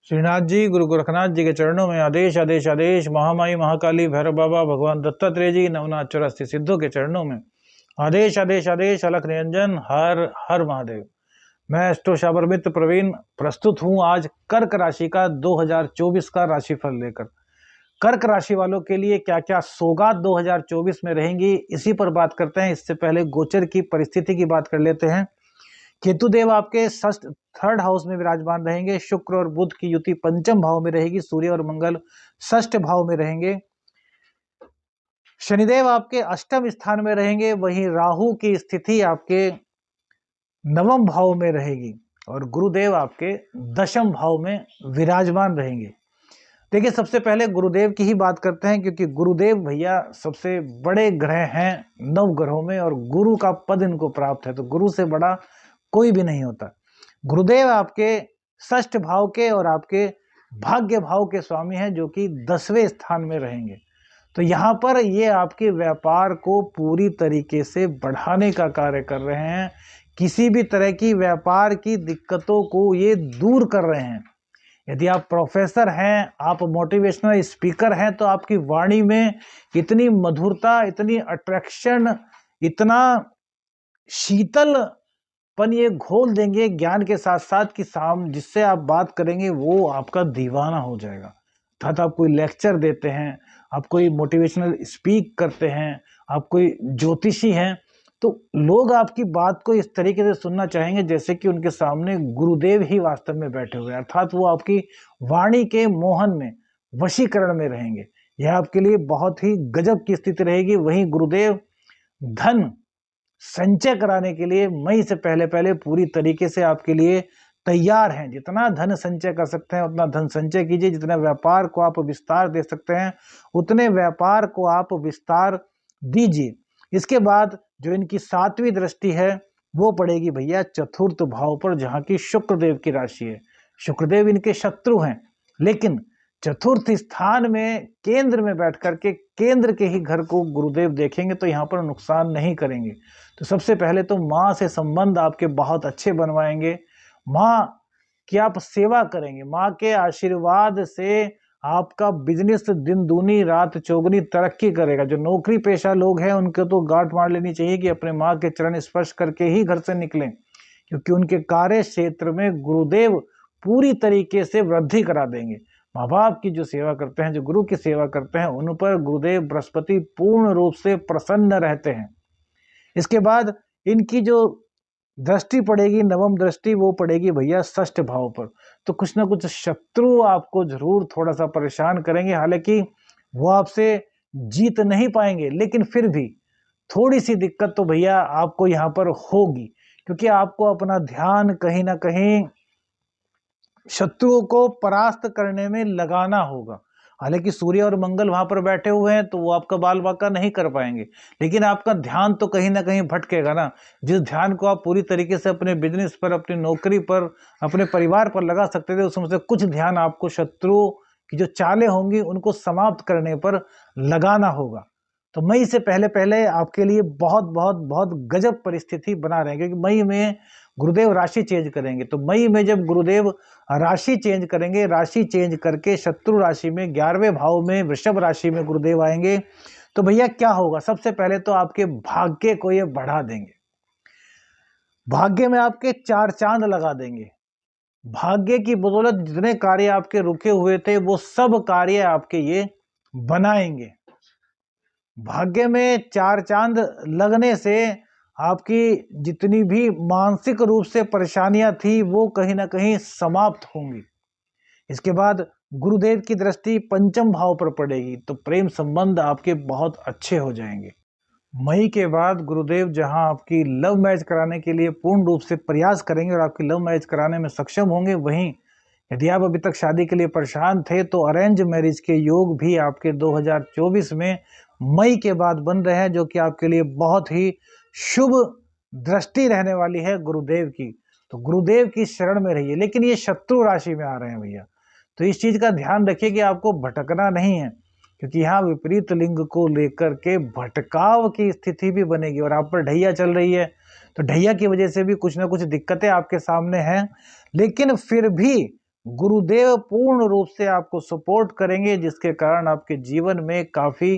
श्रीनाथ जी गुरु गोरखनाथ जी के चरणों में आदेश आदेश आदेश। महामाई महाकाली भैरव बाबा भगवान दत्तात्रेय जी नवनाथ 84 सिद्धों के चरणों में आदेश आदेश आदेश। अलख निरंजन हर हर महादेव। मैं एस्ट्रो शाबर मित्र प्रवीण प्रस्तुत हूँ आज कर्क राशि का 2024 का राशिफल लेकर। कर्क राशि वालों के लिए क्या क्या सौगात 2024 में रहेंगी, इसी पर बात करते हैं। इससे पहले गोचर की परिस्थिति की बात कर लेते हैं। केतुदेव आपके थर्ड हाउस में विराजमान रहेंगे। शुक्र और बुध की युति पंचम भाव में रहेगी। सूर्य और मंगल षष्ठ भाव में रहेंगे। शनिदेव आपके अष्टम स्थान में रहेंगे। वहीं राहु की स्थिति आपके नवम भाव में रहेगी और गुरुदेव आपके दशम भाव में विराजमान रहेंगे। देखिए, सबसे पहले गुरुदेव की ही बात करते हैं, क्योंकि गुरुदेव भैया सबसे बड़े ग्रह हैं नव ग्रहों में और गुरु का पद इनको प्राप्त है, तो गुरु से बड़ा कोई भी नहीं होता। गुरुदेव आपके षष्ठ भाव के और आपके भाग्य भाव के स्वामी हैं, जो कि 10वें स्थान में रहेंगे। तो यहाँ पर ये आपके व्यापार को पूरी तरीके से बढ़ाने का कार्य कर रहे हैं। किसी भी तरह की व्यापार की दिक्कतों को ये दूर कर रहे हैं। यदि आप प्रोफेसर हैं, आप मोटिवेशनल स्पीकर हैं, तो आपकी वाणी में इतनी मधुरता, इतनी अट्रैक्शन, इतना शीतलपन ये घोल देंगे ज्ञान के साथ साथ कि जिससे आप बात करेंगे वो आपका दीवाना हो जाएगा। अर्थात आप कोई लेक्चर देते हैं, आप कोई मोटिवेशनल स्पीक करते हैं, आप कोई ज्योतिषी हैं, तो लोग आपकी बात को इस तरीके से सुनना चाहेंगे जैसे कि उनके सामने गुरुदेव ही वास्तव में बैठे हुए हैं। अर्थात वो आपकी वाणी के मोहन में, वशीकरण में रहेंगे। यह आपके लिए बहुत ही गजब की स्थिति रहेगी। वहीं गुरुदेव धन संचय कराने के लिए मई से पहले पहले पूरी तरीके से आपके लिए तैयार हैं। जितना धन संचय कर सकते हैं उतना धन संचय कीजिए। जितना व्यापार को आप विस्तार दे सकते हैं उतने व्यापार को आप विस्तार दीजिए। इसके बाद जो इनकी 7वीं दृष्टि है वो पड़ेगी भैया चतुर्थ भाव पर, जहां की शुक्रदेव की राशि है। शुक्रदेव इनके शत्रु हैं, लेकिन चतुर्थ स्थान में केंद्र में बैठ करके केंद्र के ही घर को गुरुदेव देखेंगे, तो यहाँ पर नुकसान नहीं करेंगे। तो सबसे पहले तो माँ से संबंध आपके बहुत अच्छे बनवाएंगे। माँ की आप सेवा करेंगे। माँ के आशीर्वाद से आपका बिजनेस दिन दूनी रात चौगुनी तरक्की करेगा। जो नौकरी पेशा लोग हैं उनके तो गांठ मार लेनी चाहिए कि अपने माँ के चरण स्पर्श करके ही घर से निकलें, क्योंकि उनके कार्य क्षेत्र में गुरुदेव पूरी तरीके से वृद्धि करा देंगे। माँ बाप की जो सेवा करते हैं, जो गुरु की सेवा करते हैं, उन पर गुरुदेव बृहस्पति पूर्ण रूप से प्रसन्न रहते हैं। इसके बाद इनकी जो दृष्टि पड़ेगी, नवम दृष्टि, वो पड़ेगी भैया षष्ठ भाव पर। तो कुछ ना कुछ शत्रु आपको जरूर थोड़ा सा परेशान करेंगे। हालांकि वो आपसे जीत नहीं पाएंगे, लेकिन फिर भी थोड़ी सी दिक्कत तो भैया आपको यहाँ पर होगी, क्योंकि आपको अपना ध्यान कहीं ना कहीं शत्रुओं को परास्त करने में लगाना होगा। हालांकि सूर्य और मंगल वहां पर बैठे हुए हैं तो वो आपका बाल बाका नहीं कर पाएंगे, लेकिन आपका ध्यान तो कहीं ना कहीं भटकेगा ना। जिस ध्यान को आप पूरी तरीके से अपने बिजनेस पर, अपनी नौकरी पर, अपने परिवार पर लगा सकते थे, उसमें से कुछ ध्यान आपको शत्रुओं की जो चालें होंगी उनको समाप्त करने पर लगाना होगा। तो मई से पहले पहले आपके लिए बहुत बहुत बहुत गजब परिस्थिति बना रहे हैं, क्योंकि मई में गुरुदेव राशि चेंज करेंगे। तो मई में जब गुरुदेव राशि चेंज करेंगे, राशि चेंज करके शत्रु राशि में 11वें भाव में वृषभ राशि में गुरुदेव आएंगे, तो भैया क्या होगा? सबसे पहले तो आपके भाग्य को ये बढ़ा देंगे। भाग्य में आपके 4 चांद लगा देंगे। भाग्य की बदौलत जितने कार्य आपके रुके हुए थे वो सब कार्य आपके ये बनाएंगे। भाग्य में 4 चांद लगने से आपकी जितनी भी मानसिक रूप से परेशानियां थी वो कहीं ना कहीं समाप्त होंगी। इसके बाद गुरुदेव की दृष्टि पंचम भाव पर पड़ेगी, तो प्रेम संबंध आपके बहुत अच्छे हो जाएंगे। मई के बाद गुरुदेव जहां आपकी लव मैरिज कराने के लिए पूर्ण रूप से प्रयास करेंगे और आपकी लव मैरिज कराने में सक्षम होंगे, वहीं यदि आप अभी तक शादी के लिए परेशान थे तो अरेंज मैरिज के योग भी आपके 2024 में मई के बाद बन रहे हैं, जो कि आपके लिए बहुत ही शुभ दृष्टि रहने वाली है गुरुदेव की। तो गुरुदेव की शरण में रहिए। लेकिन ये शत्रु राशि में आ रहे हैं भैया, तो इस चीज का ध्यान रखिए कि आपको भटकना नहीं है, क्योंकि यहाँ विपरीत लिंग को लेकर के भटकाव की स्थिति भी बनेगी और आप पर ढैया चल रही है, तो ढैया की वजह से भी कुछ ना कुछ दिक्कतें आपके सामने हैं। लेकिन फिर भी गुरुदेव पूर्ण रूप से आपको सपोर्ट करेंगे, जिसके कारण आपके जीवन में काफी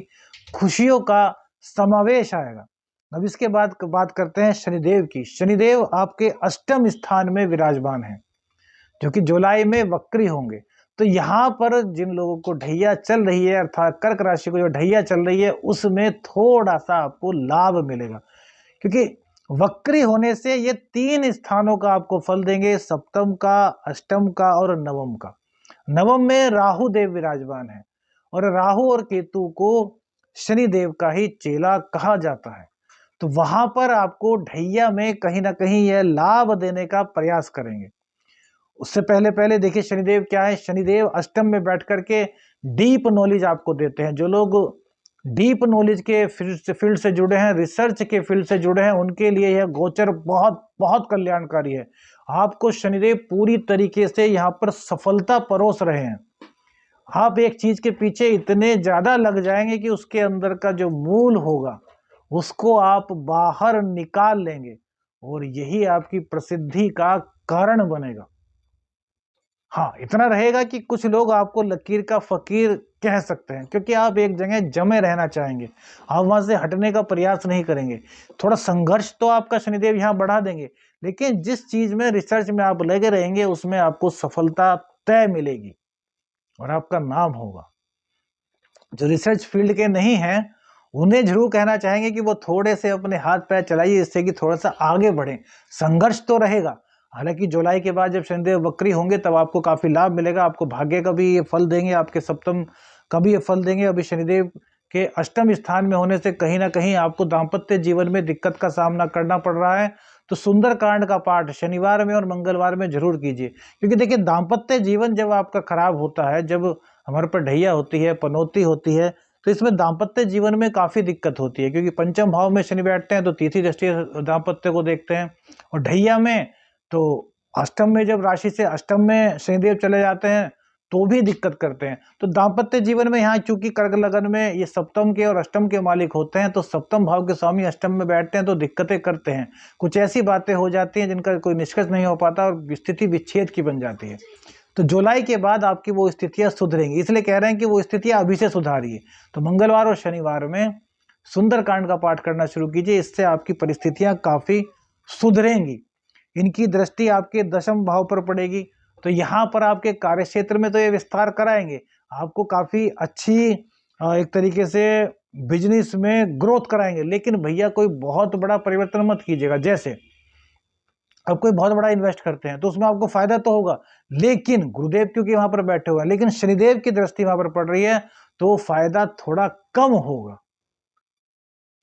खुशियों का समावेश आएगा। अब इसके बाद बात करते हैं शनिदेव की। शनिदेव आपके अष्टम स्थान में विराजमान है, जो कि जुलाई में वक्री होंगे। तो यहाँ पर जिन लोगों को ढैया चल रही है, अर्थात कर्क राशि को जो ढैया चल रही है, उसमें थोड़ा सा आपको लाभ मिलेगा, क्योंकि वक्री होने से ये 3 स्थानों का आपको फल देंगे, सप्तम का, अष्टम का और नवम का। नवम में राहु देव विराजमान है, और राहु और केतु को शनि देव का ही चेला कहा जाता है। तो वहां पर आपको ढैया में कहीं ना कहीं यह लाभ देने का प्रयास करेंगे। उससे पहले पहले देखिए शनिदेव क्या है। शनिदेव अष्टम में बैठ करके डीप नॉलेज आपको देते हैं। जो लोग डीप नॉलेज के फील्ड से जुड़े हैं, रिसर्च के फील्ड से जुड़े हैं, उनके लिए यह गोचर बहुत बहुत कल्याणकारी है। आपको शनिदेव पूरी तरीके से यहाँ पर सफलता परोस रहे हैं। आप एक चीज के पीछे इतने ज्यादा लग जाएंगे कि उसके अंदर का जो मूल होगा उसको आप बाहर निकाल लेंगे, और यही आपकी प्रसिद्धि का कारण बनेगा। हाँ, इतना रहेगा कि कुछ लोग आपको लकीर का फकीर कह सकते हैं, क्योंकि आप एक जगह जमे रहना चाहेंगे, आप वहां से हटने का प्रयास नहीं करेंगे। थोड़ा संघर्ष तो आपका शनिदेव यहाँ बढ़ा देंगे, लेकिन जिस चीज में रिसर्च में आप लगे रहेंगे उसमें आपको सफलता तय मिलेगी और आपका नाम होगा। जो रिसर्च फील्ड के नहीं हैं उन्हें जरूर कहना चाहेंगे कि वो थोड़े से अपने हाथ पैर चलाइए, इससे कि थोड़ा सा आगे बढ़े। संघर्ष तो रहेगा, हालांकि जुलाई के बाद जब शनिदेव वक्री होंगे तब आपको काफी लाभ मिलेगा। आपको भाग्य का भी ये फल देंगे, आपके सप्तम का भी ये फल देंगे। अभी शनिदेव के अष्टम स्थान में होने से कहीं ना कहीं आपको दाम्पत्य जीवन में दिक्कत का सामना करना पड़ रहा है। तो सुंदरकांड का पाठ शनिवार में और मंगलवार में जरूर कीजिए, क्योंकि देखिए दाम्पत्य जीवन जब आपका खराब होता है, जब हमारे पर ढैया होती है, पनौती होती है, तो इसमें दाम्पत्य जीवन में काफी दिक्कत होती है, क्योंकि पंचम भाव में शनि बैठते हैं तो तीसरी दृष्टि दाम्पत्य को देखते हैं, और ढैया में तो अष्टम में जब राशि से अष्टम में शनिदेव चले जाते हैं तो भी दिक्कत करते हैं। तो दाम्पत्य जीवन में यहाँ चूंकि कर्क लगन में ये सप्तम के और अष्टम के मालिक होते हैं, तो सप्तम भाव के स्वामी अष्टम में बैठते हैं तो दिक्कतें करते हैं। कुछ ऐसी बातें हो जाती हैं जिनका कोई निष्कर्ष नहीं हो पाता और स्थिति विच्छेद की बन जाती है। तो जुलाई के बाद आपकी वो स्थितियां सुधरेंगी, इसलिए कह रहे हैं कि वो स्थितियां अभी से सुधारिए। तो मंगलवार और शनिवार में सुंदरकांड का पाठ करना शुरू कीजिए, इससे आपकी परिस्थितियां काफी सुधरेंगी। इनकी दृष्टि आपके दशम भाव पर पड़ेगी, तो यहाँ पर आपके कार्य क्षेत्र में तो ये विस्तार कराएंगे, आपको काफी अच्छी एक तरीके से बिजनेस में ग्रोथ कराएंगे। लेकिन भैया कोई बहुत बड़ा परिवर्तन मत कीजिएगा। जैसे अब कोई बहुत बड़ा इन्वेस्ट करते हैं तो उसमें आपको फायदा तो होगा, लेकिन गुरुदेव क्योंकि वहां पर बैठे हुए हैं, लेकिन शनिदेव की दृष्टि वहां पर पड़ रही है तो फायदा थोड़ा कम होगा।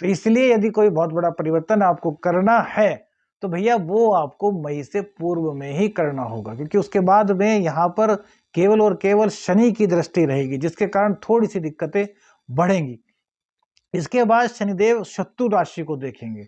तो इसलिए यदि कोई बहुत बड़ा परिवर्तन आपको करना है तो भैया वो आपको मई से पूर्व में ही करना होगा, क्योंकि उसके बाद में यहाँ पर केवल और केवल शनि की दृष्टि रहेगी, जिसके कारण थोड़ी सी दिक्कतें बढ़ेंगी। इसके बाद शनिदेव शत्रु राशि को देखेंगे,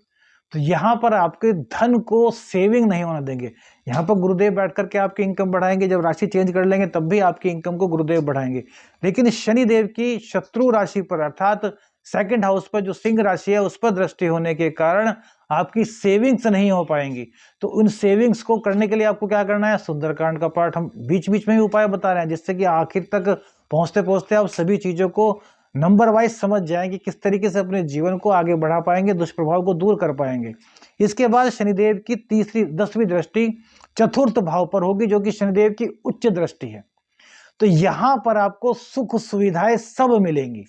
तो यहाँ पर आपके धन को सेविंग नहीं होने देंगे। यहाँ पर गुरुदेव बैठ करके आपकी इनकम बढ़ाएंगे, जब राशि चेंज कर लेंगे तब भी आपकी इनकम को गुरुदेव बढ़ाएंगे। लेकिन शनिदेव की शत्रु राशि पर अर्थात सेकंड हाउस पर जो सिंह राशि है उस पर दृष्टि होने के कारण आपकी सेविंग्स नहीं हो पाएंगी। तो उन सेविंग्स को करने के लिए आपको क्या करना है, सुंदरकांड का पाठ हम बीच बीच में ही उपाय बता रहे हैं, जिससे कि आखिर तक पहुंचते पहुंचते आप सभी चीजों को नंबर वाइज समझ जाएंगे, किस तरीके से अपने जीवन को आगे बढ़ा पाएंगे, दुष्प्रभाव को दूर कर पाएंगे। इसके बाद शनिदेव की तीसरी 10वीं दृष्टि चतुर्थ भाव पर होगी, जो कि शनिदेव की उच्च दृष्टि है। तो यहां पर आपको सुख सुविधाएं सब मिलेंगी।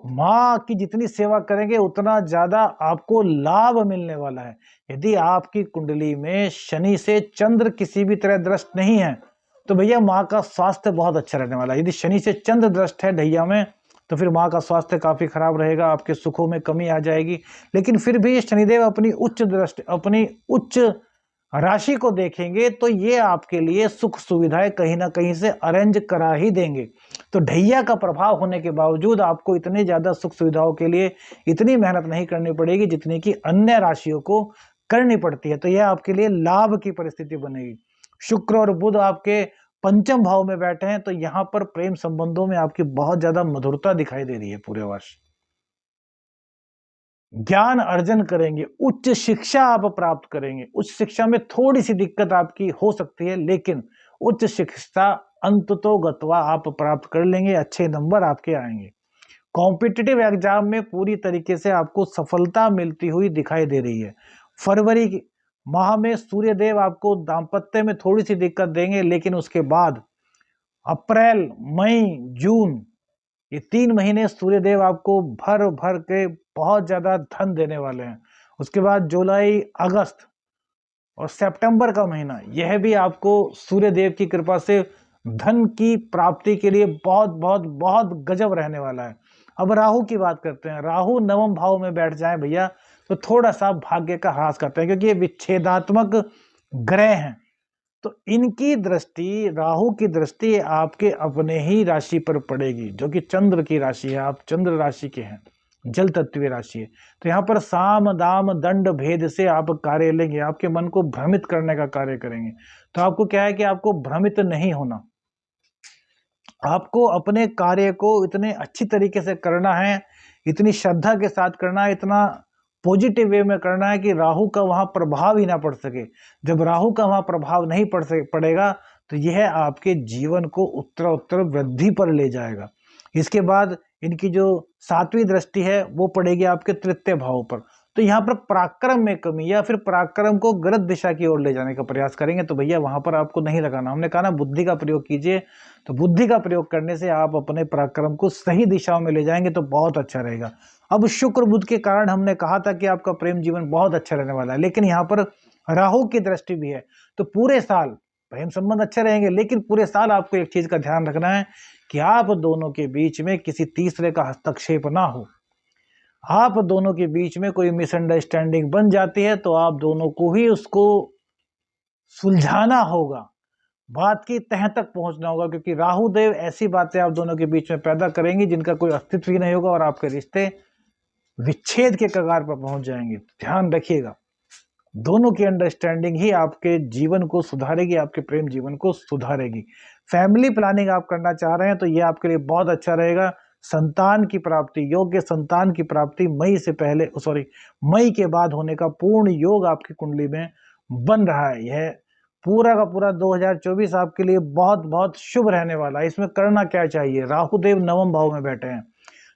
माँ की जितनी सेवा करेंगे उतना ज्यादा आपको लाभ मिलने वाला है। यदि आपकी कुंडली में शनि से चंद्र किसी भी तरह दृष्ट नहीं है तो भैया माँ का स्वास्थ्य बहुत अच्छा रहने वाला है। यदि शनि से चंद्र दृष्ट है ढैया में तो फिर माँ का स्वास्थ्य काफी खराब रहेगा, आपके सुखों में कमी आ जाएगी। लेकिन फिर भी शनिदेव अपनी उच्च दृष्टि, अपनी उच्च राशि को देखेंगे तो ये आपके लिए सुख सुविधाएं कहीं ना कहीं से अरेंज करा ही देंगे। तो ढैया का प्रभाव होने के बावजूद आपको इतनी ज्यादा सुख सुविधाओं के लिए इतनी मेहनत नहीं करनी पड़ेगी जितनी कि अन्य राशियों को करनी पड़ती है। तो यह आपके लिए लाभ की परिस्थिति बनेगी। शुक्र और बुध आपके पंचम भाव में बैठे हैं, तो यहां पर प्रेम संबंधों में आपकी बहुत ज्यादा मधुरता दिखाई दे रही है पूरे वर्ष। ज्ञान अर्जन करेंगे, उच्च शिक्षा आप प्राप्त करेंगे। उच्च शिक्षा में थोड़ी सी दिक्कत आपकी हो सकती है, लेकिन उच्च शिक्षा अंततो गत्वा आप प्राप्त कर लेंगे, अच्छे नंबर आपके आएंगे। कॉम्पिटिटिव एग्जाम में पूरी तरीके से आपको सफलता मिलती हुई दिखाई दे रही है। फरवरी माह में सूर्य देव आपको दाम्पत्य में थोड़ी सी दिक्कत देंगे, लेकिन उसके बाद अप्रैल, मई, जून, ये 3 महीने सूर्यदेव आपको भर भर के बहुत ज्यादा धन देने वाले हैं। उसके बाद जुलाई, अगस्त और सितंबर का महीना, यह भी आपको सूर्यदेव की कृपा से धन की प्राप्ति के लिए बहुत बहुत बहुत गजब रहने वाला है। अब राहु की बात करते हैं। राहु नवम भाव में बैठ जाए भैया तो थोड़ा सा भाग्य का ह्रास करते हैं, क्योंकि ये विच्छेदात्मक ग्रह हैं। तो इनकी दृष्टि, राहु की दृष्टि आपके अपने ही राशि पर पड़ेगी, जो कि चंद्र की राशि है। आप चंद्र राशि के हैं, जल तत्वीय राशि है। तो यहाँ पर साम दाम दंड भेद से आप कार्य लेंगे, आपके मन को भ्रमित करने का कार्य करेंगे। तो आपको क्या है कि आपको भ्रमित नहीं होना, आपको अपने कार्य को इतने अच्छी तरीके से करना है, इतनी श्रद्धा के साथ करना है, इतना पॉजिटिव वे में करना है कि राहु का वहां प्रभाव ही ना पड़ सके। जब राहु का वहां प्रभाव नहीं पड़ेगा तो यह आपके जीवन को उत्तर वृद्धि पर ले जाएगा। इसके बाद इनकी जो 7वीं दृष्टि है वो पड़ेगी आपके तृतीय भाव पर। तो यहाँ पर पराक्रम में कमी या फिर पराक्रम को गलत दिशा की ओर ले जाने का प्रयास करेंगे तो भैया वहां पर आपको नहीं लगाना। हमने कहा ना बुद्धि का प्रयोग कीजिए, तो बुद्धि का प्रयोग करने से आप अपने पराक्रम को सही दिशाओं में ले जाएंगे तो बहुत अच्छा रहेगा। अब शुक्र बुध के कारण हमने कहा था कि आपका प्रेम जीवन बहुत अच्छा रहने वाला है, लेकिन यहाँ पर राहु की दृष्टि भी है। तो पूरे साल प्रेम संबंध अच्छे रहेंगे, लेकिन पूरे साल आपको एक चीज का ध्यान रखना है कि आप दोनों के बीच में किसी तीसरे का हस्तक्षेप ना हो। आप दोनों के बीच में कोई मिसअंडरस्टैंडिंग बन जाती है तो आप दोनों को ही उसको सुलझाना होगा, बात की तह तक पहुंचना होगा, क्योंकि राहु देव ऐसी बातें आप दोनों के बीच में पैदा करेंगी जिनका कोई अस्तित्व ही नहीं होगा और आपके रिश्ते विच्छेद के कगार पर पहुंच जाएंगे। ध्यान रखिएगा, दोनों की अंडरस्टैंडिंग ही आपके जीवन को सुधारेगी, आपके प्रेम जीवन को सुधारेगी। फैमिली प्लानिंग आप करना चाह रहे हैं तो ये आपके लिए बहुत अच्छा रहेगा। संतान की प्राप्ति, योग्य संतान की प्राप्ति मई के बाद होने का पूर्ण योग आपकी कुंडली में बन रहा है। यह पूरा का पूरा 2024 आपके लिए बहुत बहुत शुभ रहने वाला है। इसमें करना क्या चाहिए, राहु देव नवम भाव में बैठे हैं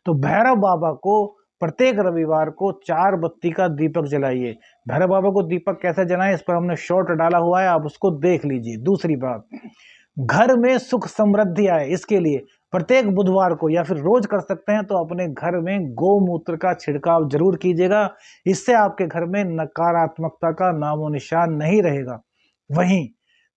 तो भैरव बाबा को प्रत्येक रविवार को 4 बत्ती का दीपक जलाइए। भैरव बाबा को दीपक कैसे जलाएं इस पर हमने शॉर्ट डाला हुआ है, आप उसको देख लीजिए। दूसरी बात, घर में सुख समृद्धि आए, इसके लिए प्रत्येक बुधवार को या फिर रोज कर सकते हैं तो अपने घर में गौमूत्र का छिड़काव जरूर कीजिएगा। इससे आपके घर में नकारात्मकता का नामो निशान नहीं रहेगा। वहीं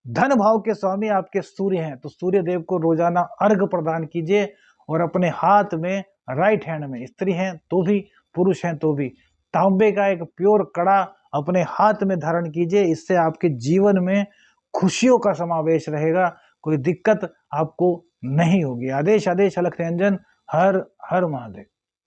धन भाव के स्वामी आपके सूर्य हैं तो सूर्य देव को रोजाना अर्घ प्रदान कीजिए और अपने हाथ में राइट हैंड में, स्त्री हैं तो भी पुरुष हैं तो भी, तांबे का एक प्योर कड़ा अपने हाथ में धारण कीजिए। इससे आपके जीवन में खुशियों का समावेश रहेगा, कोई दिक्कत आपको नहीं होगी। आदेश आदेश अलख निरंजन। हर हर महादेव।